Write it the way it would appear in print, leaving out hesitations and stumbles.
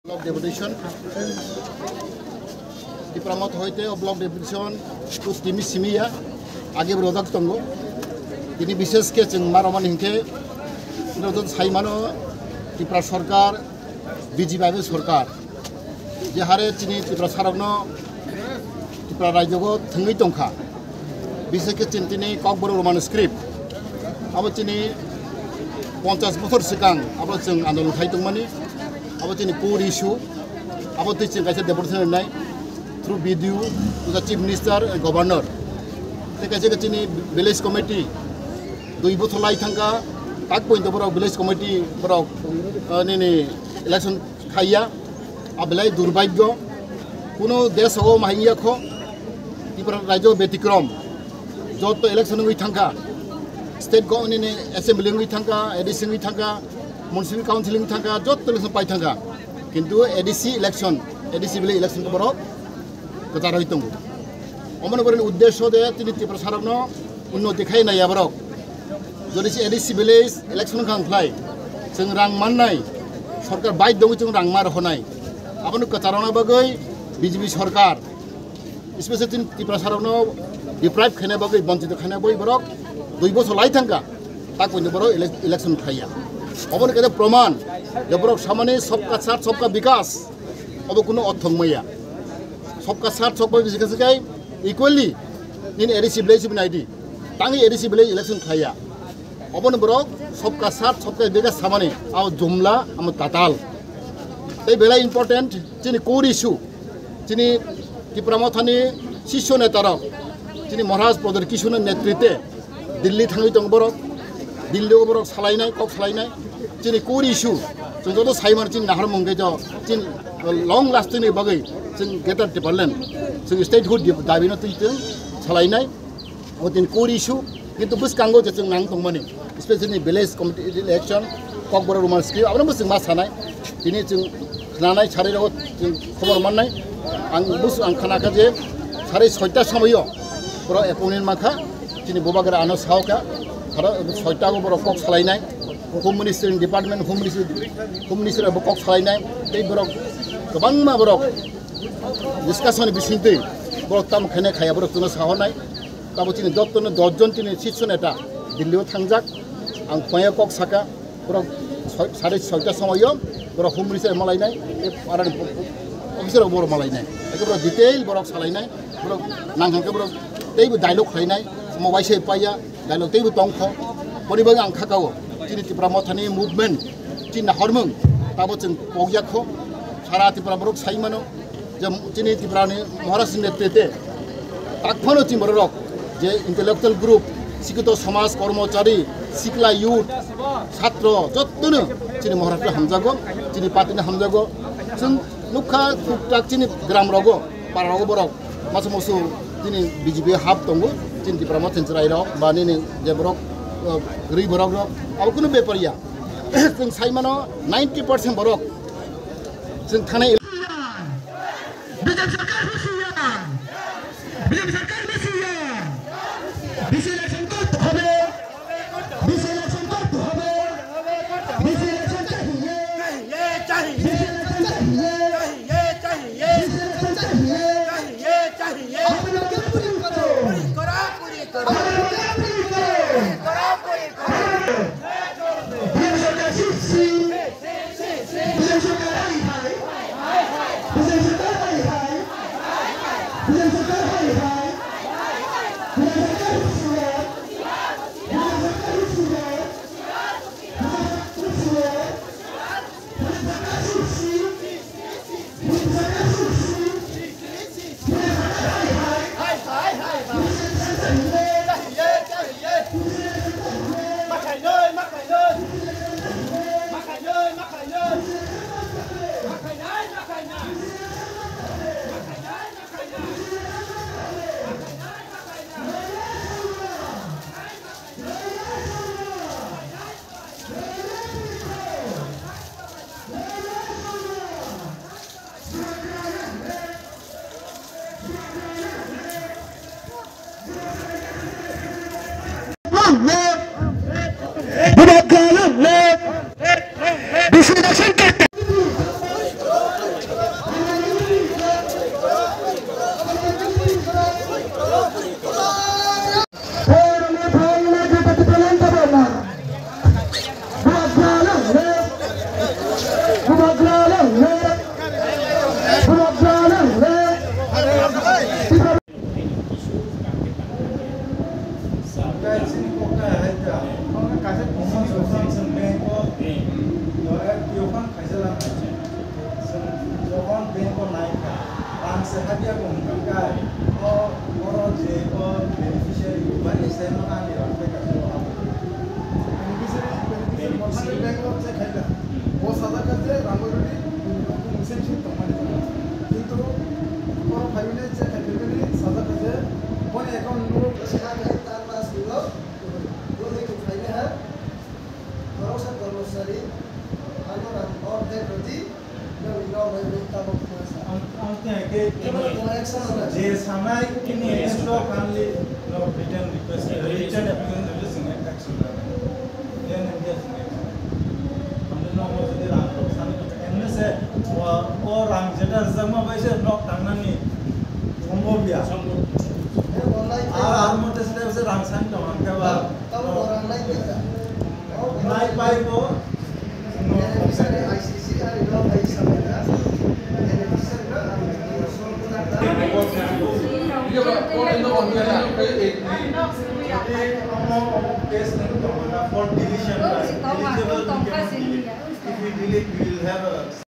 Block Depotation. Tipra mot hoite o Block Depotation tu Tini simia age berodak tongo. Tini বিশেষ ke jeng maroman hingke nodot saimano Tipra sorkar BJP sorkar je hare Tini Tipra saragno Tipra raijogo thangui tongkha বিশেষ ke Tini kokboro roman script abo Tini 50 বছর सिगां abo jeng आन्दोलन खाइतंगमानि abo Tini core issue abo Tini kaisa deportation nai through video to the chief minister and governor kaisa Tini village committee 2 বছর লাই থাকা tak point borok village committee borok nini election khaiya ablai durbagyo kuno desh ho mahiya kho Tipra raijo betikrom joto election ngui thangka state go nini assembly ngui thangka ADC ngui thangka municipal council ngui thangka joto election pai thangka kintu ADC bile election ko borok katar hoitongo omone boren uddesho de Tini Tipra saragno unnoti khai na ya borok যদি ADC village election খাংফ্লাই जों रां माननाय सरकार bye दङ जों रां मार होनाय आबनो कचारावना बागै BJP सरकार स्पेशली Tipra सारावनो डिप्राइव खानाय बागै बंचित खानाय बय बरक 2 বছর লাই थांगा ताक बयनो बरक इलेक्शन खाया अबनो केदे प्रमाण जे बरक सामाने सबका साथ सबका विकास अब कुनो अर्थमैया सबका साथ सबका विकास गाय इक्वली इन ADC village बनाइदि तांगि ADC village इलेक्शन खाया अबन बरक सबका साथ सबका बेगा सामाने आव जुमला आम ताताल ते बेला important Tini core issue Tini Tipra मथानि शीर्ष नेतारक Tini महाराज प्रदर किशोरनि नेतृत्वे दिल्ली थाङै दं बरक दिल्लीआव बरक सालायनाय कक सालायनाय Tini core issue जों जतो साइमार Tini नाहर मंगे जो Tini long lasting नि बागै जों गेटार डेभलपमेन्ट जों स्टेटहुड दाबिनो जों सालायनाय ओ Tini core issue কিন্তু বুসকাঙ্গো যে जों नां दंमानि specially village committee election kokboro roman script abno busing ma sanai Tini जों खोनानाय सारिराव जों खबर मोननाय आं खोनाखा जे 6:30 समायाव बर' एपइन्टमेन्ट माखा Tini बबागरा आनो सावका आरो 6टा को बर' कक सालायनाय home ministry department home ministry अब कक सालायनाय बे बर' गोबां मा बर' डिसकासन बिसिंतै बर' ताम खाने खाया बर' जों साहरनाय ताबो Tini दत्तनो 10 जन Tini शीर्ष नेता दिल्लीआव थांजाक आं पया कक साका बर' 6:30 समायाव बर' होम मिनिस्ट्रि मालायनाय आरो अफिसार बर' मालायनाय एकेबारे डिटेल बर' सालायनाय बर' नांखांखो बर' दैबो डायलग खायनाय मबाइल से पाया डायलग दैबो दंख बरिबो आं खागावो Tini Tipra मथानि मुभमेन्ट Tini हरमों ताबो जों पगियाखो सारा Tipra बरक साइमानो जे Tini Tiprani महाराज नेतृत्वे ताकफानो Tini बरक जे इंटेलेक्चुअल ग्रुप शिक्षित समाज कर्मचारी सिक्ला युथ छात्र जत्तनो Tini महाराज हामजागो Tini पार्टीनि हामजागो जों नुखा टुकटाक Tini ग्राम रगो पारागो बरक मासो मासो Tini BJP हाब दंगो Tini Tipra मथानि रायराव बानिनि जे बरक गरी बरक अब कुनो बेपारिया जों साइमानो 90% बरक जों थानाय campaign ko naik ka. Rang sehagia ko mungkai. Oro je ko beneficiary ko bani sema ani rakhe ka so ap. Beneficiary mothani bank of se khaila. वो सादा करते रामगढ़ी मुस्लिम से तमाम किंतु और फाइनेंस से कैटेगरी सादा करते वन अकाउंट लोग sehat taat pas dulu boleh kufainya ha kalau saya berusaha anu dan order berarti dari orang yang tahu kuasa angkanya ke je samai ini stock only no return request return application releasing action then India हमने लोग वो जो राम लोग सामने कुछ इनमें से वो राम जेटा जमा वैसे लोग टांगना नहीं संभव आर मोटे से वैसे राम सान तो हम क्या बात kalau orang lain kita नाइट पाई को beneficiary ICC hari lo baik sampai dah beneficiary na case for deletion eligible if we delete we will have a